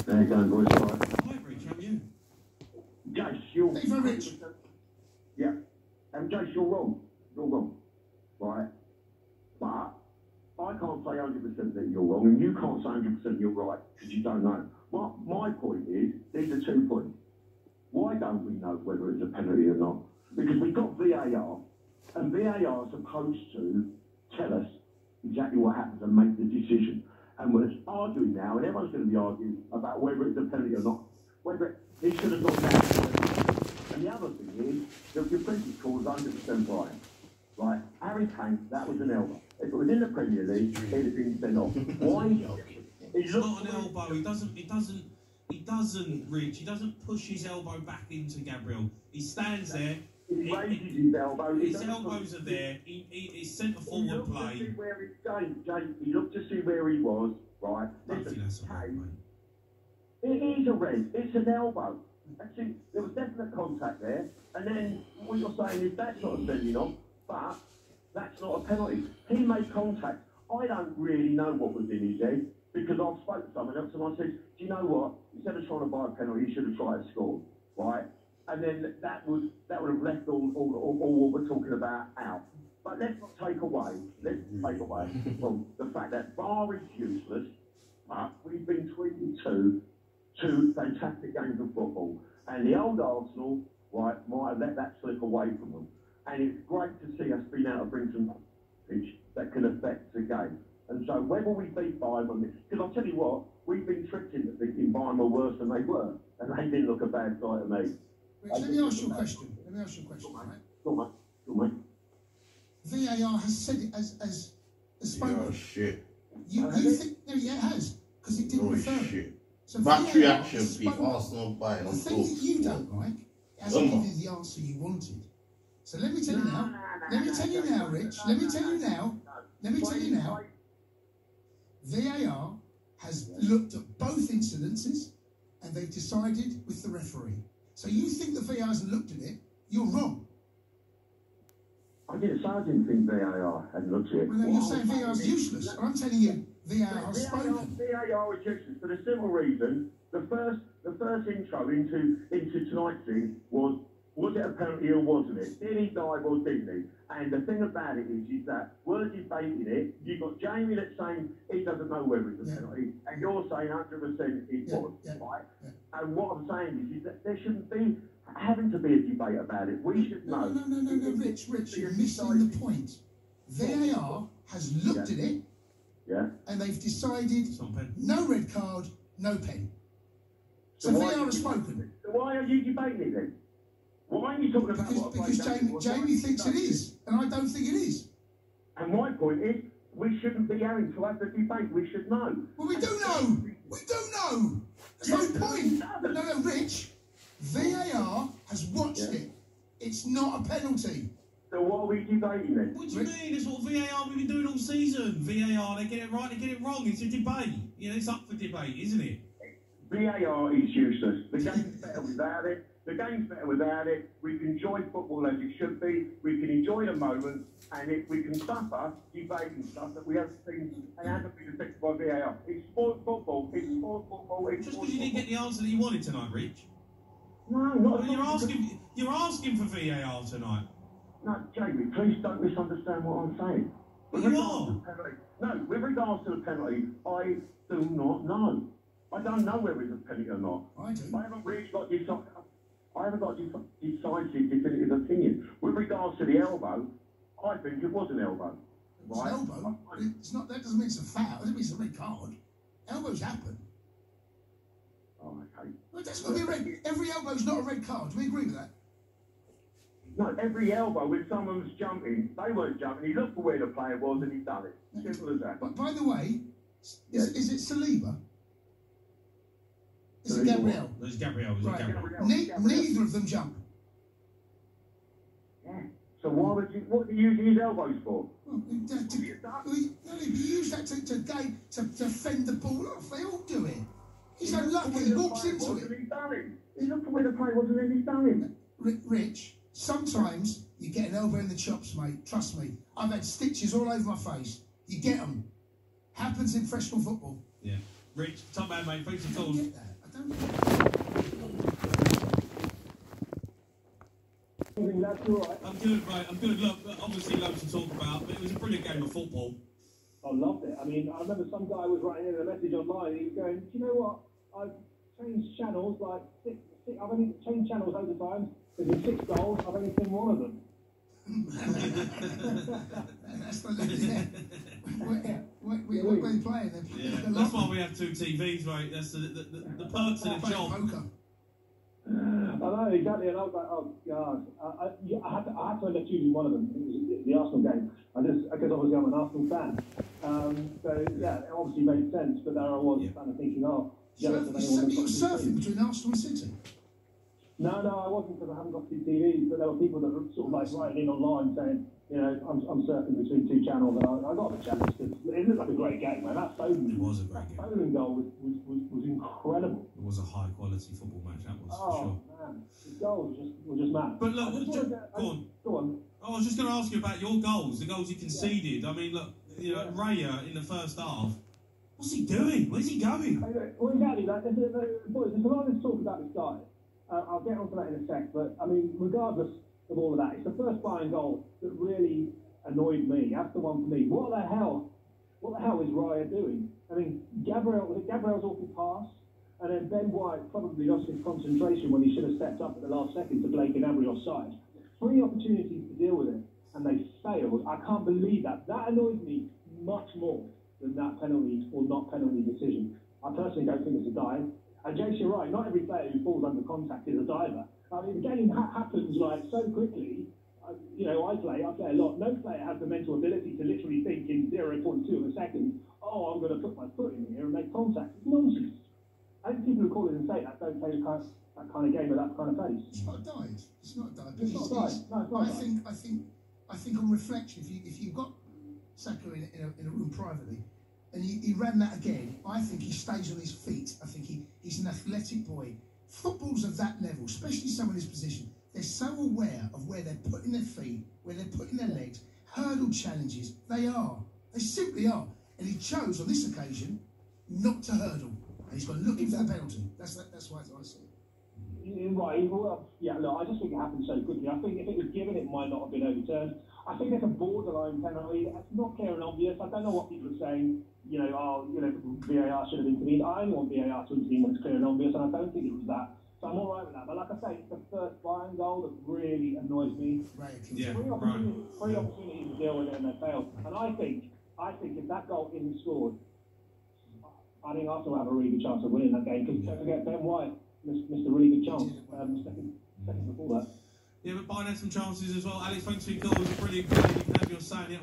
There you go, boys. Right. Hi, Rich, how are you? Jace, you're... Thank you very much. Yeah. And Jace, you're wrong. You're wrong. Right? But I can't say 100% that you're wrong, and you can't say 100% you're right, because you don't know. My point is, these are 2 points. Why don't we know whether it's a penalty or not? Because we've got VAR, and VAR is supposed to tell us exactly what happens and make the decision. And we're arguing now, and everyone's going to be arguing about whether it's a penalty or not, whether he should have gone down. And the other thing is, that your principal call was 100% right. Right? Harry Kane, that was an elbow. If it was in the Premier League, he'd have been sent off. Why? It's not an elbow. He doesn't reach. He doesn't push his elbow back into Gabriel. He stands there. He raises his elbow. His elbows are there. He's centre forward play. He looked to see where he's going, Jake. He looked to see where he was, right? I don't think that's a red, mate. It is a red. It's an elbow. Actually, there was definite contact there. And then what you're saying is that's not a sending off, but that's not a penalty. He made contact. I don't really know what was in his head, because I've spoken to someone else and I said, do you know what? Instead of trying to buy a penalty, you should have tried to score, right? And then that would have left all what we're talking about out. But let's not take away from the fact that VAR is useless, but we've been treated to 2 fantastic games of football. And the old Arsenal, right, might have let that slip away from them. And it's great to see us being able to bring some pitch that can affect the game. And so whether we beat Bayern Munich, because I'll tell you what, we've been tricked into thinking Bayern were worse than they were, and they didn't look a bad side to me. Rich, let me ask you a question. Right? Go on, VAR has said it as spoken. Oh shit. You think? No, yeah, it has, because it didn't refer. Shit. So Battery VAR action has beat spoken. Arsenal Bayern The on thing court. that you don't like, it hasn't given you the answer you wanted. So let me tell you now. Let me tell you now, Rich. Let me tell you now. VAR has looked at both incidences and they've decided with the referee. So you think the VAR hasn't looked at it? You're wrong. I didn't think VAR had looked at it. Well, no, you're saying VAR is useless. I'm telling you, VAR has spoken. VAR is useless for the simple reason the first intro into tonight's thing was it a penalty or wasn't it? Did he dive or didn't he? And the thing about it is that we're debating it. You've got Jamie that's saying he doesn't know whether it's a penalty, and you're saying 100% it was, right? Yeah. And what I'm saying is that there shouldn't be having to be a debate about it. We should know. No, Rich, you're missing the point. VAR has looked at it, and they've decided no red card, no pen. So VAR has spoken. So why are you debating it then? Why are you talking about because Jamie thinks it is, and I don't think it is. And my point is, we shouldn't be having to have the debate. We should know. Well, we do know. We do know. There's no point. No, Rich. VAR has watched it. It's not a penalty. So what are we debating then? What do you mean? It's what VAR we've been doing all season. VAR, they get it right, they get it wrong. It's a debate. You know, it's up for debate, isn't it? VAR is useless. The game's better without it. The game's better without it. We can enjoy football as it should be. We can enjoy the moment, and we can suffer debating stuff that we haven't seen and hasn't been affected by VAR. It's sport football. It's sport football. It's just because you didn't get the answer that you wanted tonight, Rich. No, not at all. You're asking for VAR tonight. No, Jamie, please don't misunderstand what I'm saying. Well, you are. No, with regards to the penalty, I do not know. I don't know whether it's a penalty or not. I do. I haven't really got decisive definitive opinion. With regards to the elbow, I think it was an elbow. It's an elbow. It's not. That doesn't mean it's a foul. It doesn't mean it's a red card. Elbows happen. Oh, okay. Well, that's got to be a red. Every elbow's not a red card. Do we agree with that? No, every elbow, when someone's jumping, they weren't jumping. He looked for where the player was and he done it. Simple as that. But by the way, is it Saliba? Is it Gabriel? It's Gabriel. Neither of them jump. Yeah. So what do you use his elbows for? Well, he used that to fend the ball off. They all do it. He's unlucky. He walks into it. He looked for where the player wasn't and he's done it. Rich, sometimes you get an elbow in the chops, mate. Trust me. I've had stitches all over my face. You get them. Happens in professional football. Yeah. Rich, top man, mate. Thanks for I calling. get that. That's all right. I'm good, mate. I'm good. Look, obviously loads to talk about, but it was a brilliant game of football. I loved it. I mean, I remember some guy was writing in a message online. He was going, "Do you know what? I've changed channels like six. I've only changed channels loads of times. There's been 6 goals. I've only seen one of them." That's the yeah. What are they playing? Yeah, that's why we have 2 TVs, mate. That's the perks of the job. Poker. I know, exactly, and I was like, oh god, I had to end up choosing one of them. It was the Arsenal game. Because obviously I'm an Arsenal fan. So yeah, it obviously made sense. But there I was, kind of thinking, oh, You were surfing between Arsenal and City. No, I wasn't, because I haven't got 2 TVs. But there were people that were sort of like writing in online saying, you know, I'm surfing between 2 channels, and I got the chance because it looked like a great game, man. That Foden, it was a great game. Foden goal was incredible. It was a high quality football match, that was, for sure. Man, the goals were just mad. But look, go on. I was just going to ask you about your goals, the goals you conceded. I mean, look, you know, Raya in the first half. What's he doing? Where's he going? Well, exactly. Boys, there's a lot of talk about this guy. I'll get onto that in a sec. But I mean, regardless of all of that, it's the first Bayern goal that really annoyed me. That's the one for me. What the hell is Raya doing? I mean, Gabriel's awful pass, and then Ben White probably lost his concentration when he should have stepped up at the last second to Blake Gnabry offside. 3 opportunities to deal with it, and they failed. I can't believe that. That annoys me much more than that penalty or not penalty decision. I personally don't think it's a dive. And Jace, you're right, not every player who falls under contact is a diver. I mean, the game happens like so quickly. You know, I play a lot. No player has the mental ability to literally think in 0.2 of a second, oh, I'm going to put my foot in here and make contact. It's nonsense. I think people who call it and say that don't play that kind of game with that kind of pace. It's not a dive. It's not a dive. It's not a dive. No, it's not a dive. I think on reflection, if you've got Saka in a room privately, and he ran that again, I think he stays on his feet. I think he's an athletic boy. Football's of that level, especially someone in his position. They're so aware of where they're putting their feet, where they're putting their legs, hurdle challenges. They simply are. And he chose on this occasion not to hurdle. And he's gone looking for the penalty. That's why I see it. Right, well, yeah, look, I just think it happened so quickly. I think if it was given, it might not have been overturned. I think it's a borderline penalty. It's not clear and obvious. I don't know what people are saying. You know, VAR should have intervened. I only want VAR to intervene when it's clear and obvious, and I don't think it was that. So I'm all right with that. But like I say, it's the first Bayern goal that really annoys me. Right. Yeah, three opportunities to deal with it, and they failed. And I think if that goal isn't scored, I think Arsenal have a really good chance of winning that game. Because don't forget, Ben White missed a really good chance second before that. Yeah, but Bayern had some chances as well. Alex, thanks for your call. It was a brilliant game. You can have your say.